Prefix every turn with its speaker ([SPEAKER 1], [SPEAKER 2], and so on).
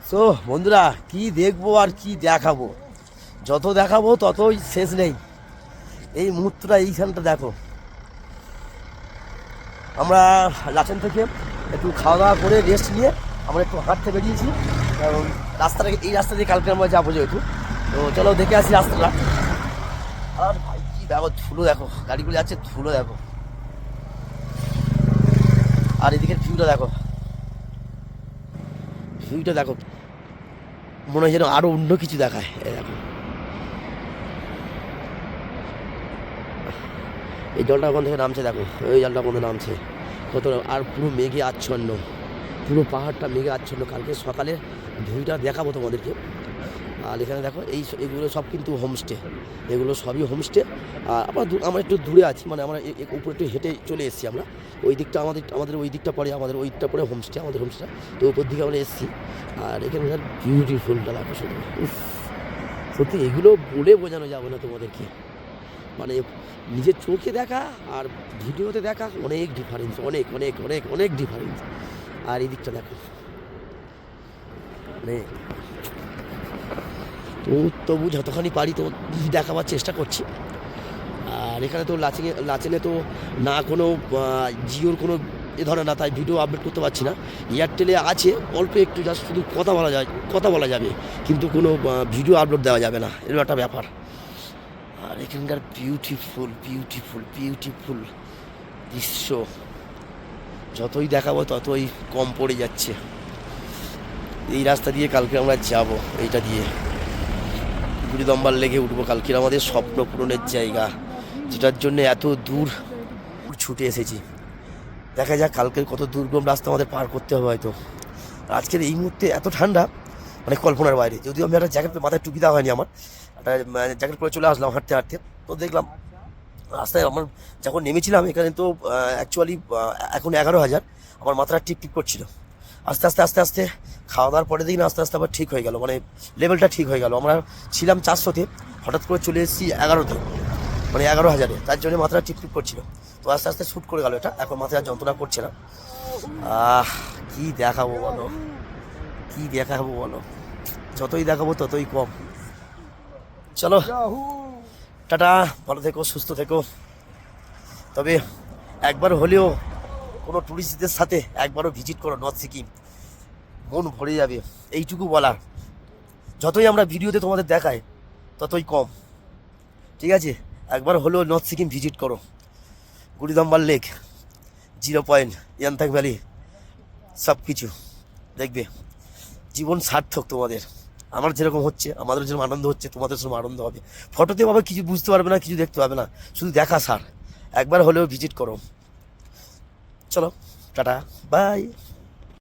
[SPEAKER 1] So বন্ধুরা, কি দেখবো আর কি দেখাবো, যত দেখাবো ততই শেষ নেই। এই মুহূর্তটা এইখানটা দেখো, আমরা লাচেন থেকে একটু খাওয়া দাওয়া করে রেস্ট নিয়ে আমরা একটু হাঁটতে বেরিয়েছি। কারণ রাস্তাটা এই রাস্তা দিয়ে কালকে আমরা যাবো যেহেতু, তো চলো দেখে আসি রাস্তাটা। আর ভাই কি দেখো, ধুলো দেখো, গাড়িগুলো যাচ্ছে, ধুলো দেখো, আর এদিকের ভিউটা দেখো, ভিউটা দেখো, মনে হয় যেন আরো অন্য কিছু দেখায়। এই দেখো, এই জলটা ওখান থেকে নামছে, দেখো এই জলটা ওখান থেকে নামছে কত, আর পুরো মেঘে আচ্ছন্ন, পুরো পাহাড়টা মেঘে আচ্ছন্ন। কালকে সকালে ভিউটা দেখাবো তোমাদেরকে। আর এখানে দেখো এগুলো সব কিন্তু হোমস্টে, এগুলো সবই হোমস্টে। আর আমরা একটু দূরে আছি, মানে আমরা উপরে একটু হেঁটে চলে এসেছি আমরা। ওই দিকটা আমাদের ওই দিকটা পরে, আমাদের ওই দিকটা পরে হোমস্টে, আমাদের হোমস্টে। তো উপর দিকে আমরা এসেছি। আর এখানকার বিউটিফুলটা দেখো শুধু, সত্যি এগুলো বলে বোঝানো যাবে না তোমাদেরকে। মানে নিজের চোখে দেখা আর ভিডিওতে দেখা অনেক ডিফারেন্স, অনেক অনেক অনেক অনেক ডিফারেন্স। আর এই দিকটা দেখো, মানে তবু যতখানি পারি তো দেখাবার চেষ্টা করছি। আর এখানে তো লাচেনে তো না কোনো জিওর কোনো এ ধরে না, তাই ভিডিও আপলোড করতে পারছি না। এয়ারটেলে আছে অল্প একটু, জাস্ট শুধু কথা বলা যাবে, কিন্তু কোনো ভিডিও আপলোড দেওয়া যাবে না, এরকম একটা ব্যাপার। আর এখানকার বিউটিফুল বিউটিফুল বিউটিফুল দৃশ্য যতই দেখাবো ততই কম পড়ে যাচ্ছে। এই রাস্তা দিয়ে কালকে আমরা যাব, এইটা দিয়ে গুড়িদম্বার লেগে উঠবো। কালকের আমাদের স্বপ্ন পূরণের জায়গা, যেটার জন্য এত দূর ছুটে এসেছি। দেখা যাক কালকের কত দুর্গম রাস্তা আমাদের পার করতে হবে হয়তো। আজকের এই মুহূর্তে এত ঠান্ডা, মানে কল্পনার বাইরে। যদিও আমি একটা জ্যাকেট, মাথায় টুপি দেওয়া হয়নি আমার, একটা জ্যাকেট পরে চলে আসলাম হাঁটতে হাঁটতে। তো দেখলাম রাস্তায় আমার যখন নেমেছিলাম এখানে তো অ্যাকচুয়ালি এখন 11,000, আমার মাথাটা টিপ টিপ করছিল। আস্তে আস্তে আস্তে আস্তে খাওয়া দাওয়ার পরে দেখি না, আস্তে আস্তে আবার ঠিক হয়ে গেল, মানে লেভেলটা ঠিক হয়ে গেল। আমরা ছিলাম 400-তে, হঠাৎ করে চলে এসেছি 11-তে, মানে 11,000-এ। তার জন্য মাথাটা টিপ টিপ করছিল। তো আস্তে আস্তে শ্যুট করে গেল এটা, এখন মাথায় আর যন্ত্রণা করছে না। কি দেখাবো বলো, কি দেখাবো বলো, যতই দেখাবো ততই কম। চলো টাটা, ভালো থেকো, সুস্থ থেকো। তবে একবার হলেও কোনো ট্যুরিস্টদের সাথে একবারও ভিজিট করো নর্থ সিকিম, মন ভরে যাবে, এইটুকু বলার। যতই আমরা ভিডিওতে তোমাদের দেখাই ততই কম, ঠিক আছে? একবার হলেও নর্থ সিকিম ভিজিট করো, গুড়িদম্বার লেক, 0 পয়েন্ট, ইয়াংথাং ভ্যালি, সব কিছু দেখবে। জীবন সার্থক তোমাদের। আমার যেরকম হচ্ছে, আমাদের যেরকম আনন্দ হচ্ছে, তোমাদের সেরকম আনন্দ হবে। ফটোতে ভাবে কিছু বুঝতে পারবে না, কিছু দেখতে পাবে না, শুধু দেখা সার। একবার হলেও ভিজিট করো। চলো টাটা, বাই।